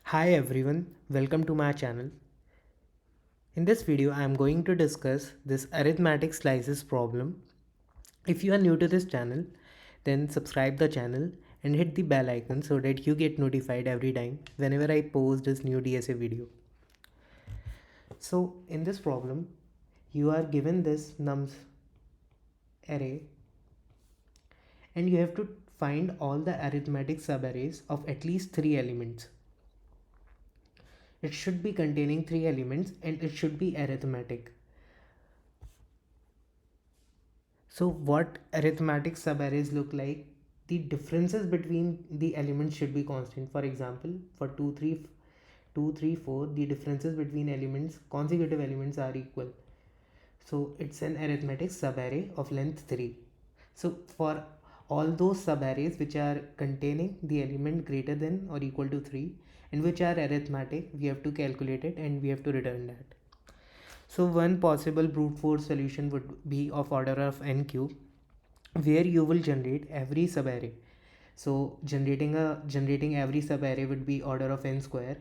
Hi everyone, welcome to my channel. In this video, I am going to discuss this arithmetic slices problem. If you are new to this channel, then subscribe the channel and hit the bell icon so that you get notified every time whenever I post this new DSA video. So in this problem, you are given this nums array and you have to find all the arithmetic subarrays of at least 3 elements. It should be containing 3 elements and it should be arithmetic. So what arithmetic subarrays look like? The differences between the elements should be constant. For example, for 2, 3, 4, the differences between elements, consecutive elements are equal. So it's an arithmetic subarray of length 3. So for all those subarrays which are containing the element greater than or equal to 3 and which are arithmetic, we have to calculate it and we have to return that. So one possible brute force solution would be of order of n cube, where you will generate every subarray. So generating every subarray would be order of n square,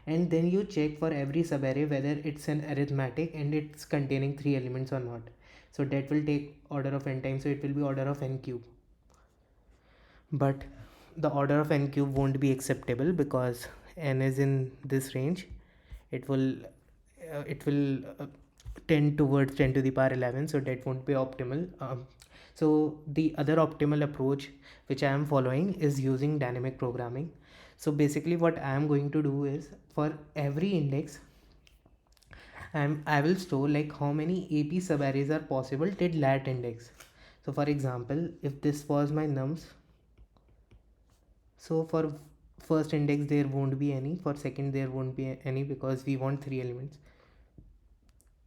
and then you check for every subarray whether it's an arithmetic and it's containing 3 elements or not. So that will take order of n times, so it will be order of n cube. But the order of n cube won't be acceptable because n is in this range. It will tend towards 10 to the power 11, so that won't be optimal. So the other optimal approach which I am following is using dynamic programming. So basically what I am going to do is, for every index I will store like how many AP subarrays are possible till that index. So for example, if this was my nums, so for first index there won't be any, for second there won't be any because we want 3 elements.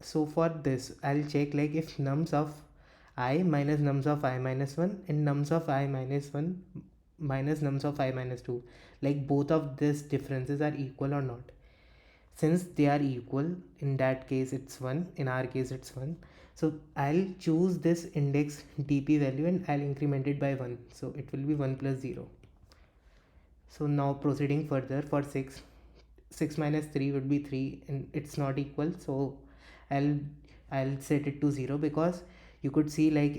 So for this I'll check like if nums of I minus nums of I minus 1 and nums of I minus 1 minus nums of I minus 2, like both of these differences are equal or not. Since they are equal, in that case it's 1, in our case it's 1. So I'll choose this index dp value and I'll increment it by 1, so it will be 1 plus 0. So now proceeding further, for 6 minus 3 would be 3 and it's not equal, so I'll I'll set it to 0, because you could see like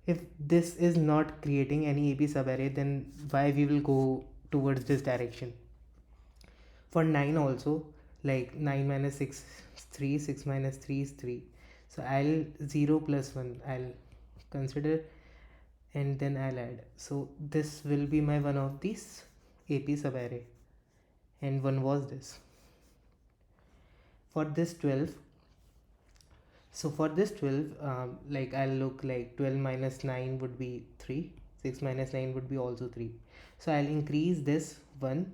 if this is not creating any AP subarray, then why we will go towards this direction. For 9 also, like 9 minus 6 is 3, 6 minus 3 is 3, so I'll 0 plus 1 I'll consider and then I'll add. So this will be my one of these AP subarray, and one was this. For this 12, so for this 12, like I'll look like 12 minus 9 would be 3, 6 minus 9 would be also 3. So I'll increase this 1,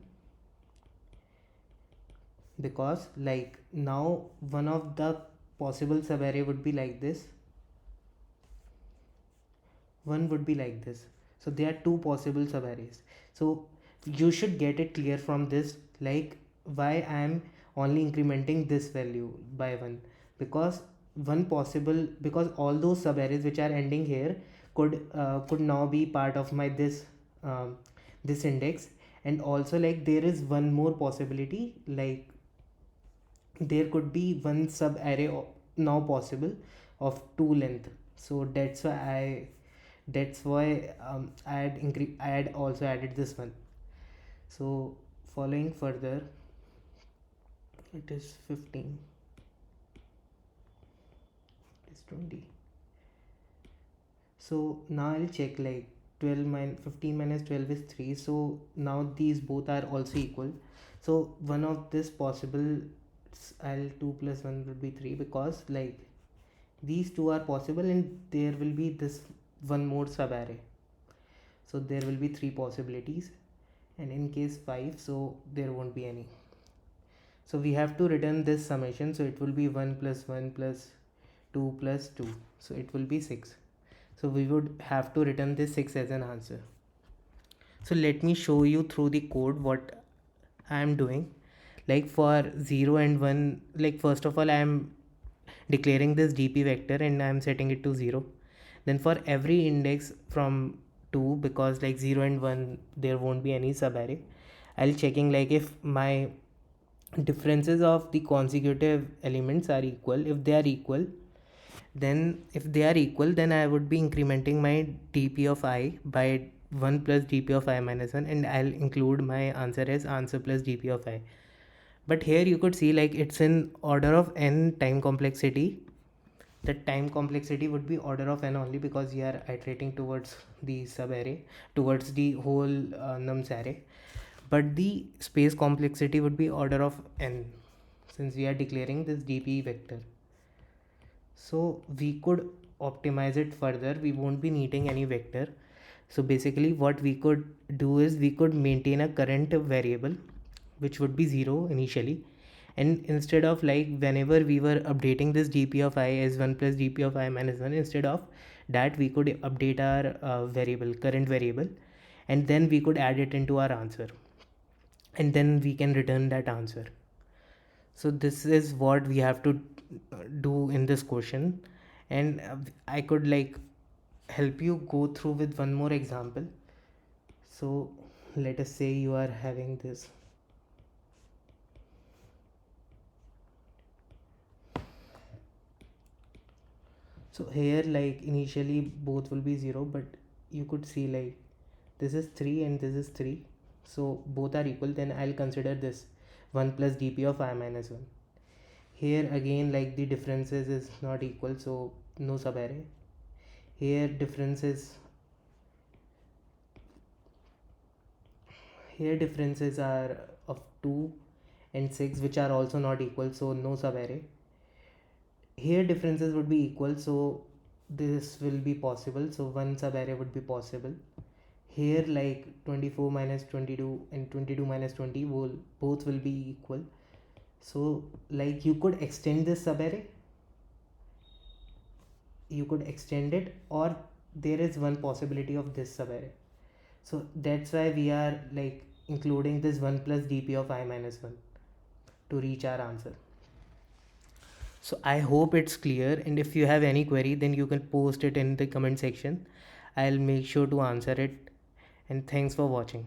because like now one of the possible subarray would be like this, one would be like this. So there are two possible subarrays. So you should get it clear from this, like why I am only incrementing this value by 1, because because all those subarrays which are ending here could now be part of my this index. And also like there is one more possibility, like there could be one sub array now possible of 2 length. So that's why I had also added this one. So following further, it is 15, it is 20. So now I'll check like 15 minus 12 is 3, so now these both are also equal. So one of this possible, I'll 2 plus 1 would be 3, because like these two are possible and there will be this one more subarray, so there will be 3 possibilities, and in case 5, so there won't be any. So we have to return this summation, so it will be 1 plus 1 plus 2 plus 2, so it will be 6. So we would have to return this 6 as an answer. So let me show you through the code what I am doing. Like for 0 and 1, like first of all I am declaring this dp vector and I am setting it to 0. Then for every index from 2, because like 0 and 1 there won't be any subarray, I'll checking like if my differences of the consecutive elements are equal. If they are equal, then I would be incrementing my dp of I by 1 plus dp of I minus 1, and I'll include my answer as answer plus dp of I. But here you could see like it's in order of n time complexity. The time complexity would be order of n only because we are iterating towards the subarray, towards the whole nums array. But the space complexity would be order of n, since we are declaring this dp vector. So we could optimize it further. We won't be needing any vector. So basically what we could do is we could maintain a current variable which would be 0 initially, and instead of like whenever we were updating this dp of I as 1 plus dp of I minus 1, instead of that we could update our variable, current variable, and then we could add it into our answer, and then we can return that answer. So this is what we have to do in this question. And I could like help you go through with one more example. So let us say you are having this. So here like initially both will be 0, but you could see like this is 3 and this is 3, so both are equal. Then I'll consider this 1 plus dp of I minus 1. Here again like the differences is not equal, so no subarray. Here differences are of 2 and 6, which are also not equal, so no subarray. Here differences would be equal, so this will be possible, so one subarray would be possible. Here like 24 minus 22 and 22 minus 20 will both will be equal, so like you could extend this subarray, you could extend it, or there is one possibility of this subarray. So that's why we are like including this 1 plus dp of I minus 1 to reach our answer. So I hope it's clear, and if you have any query then you can post it in the comment section. I'll make sure to answer it, and thanks for watching.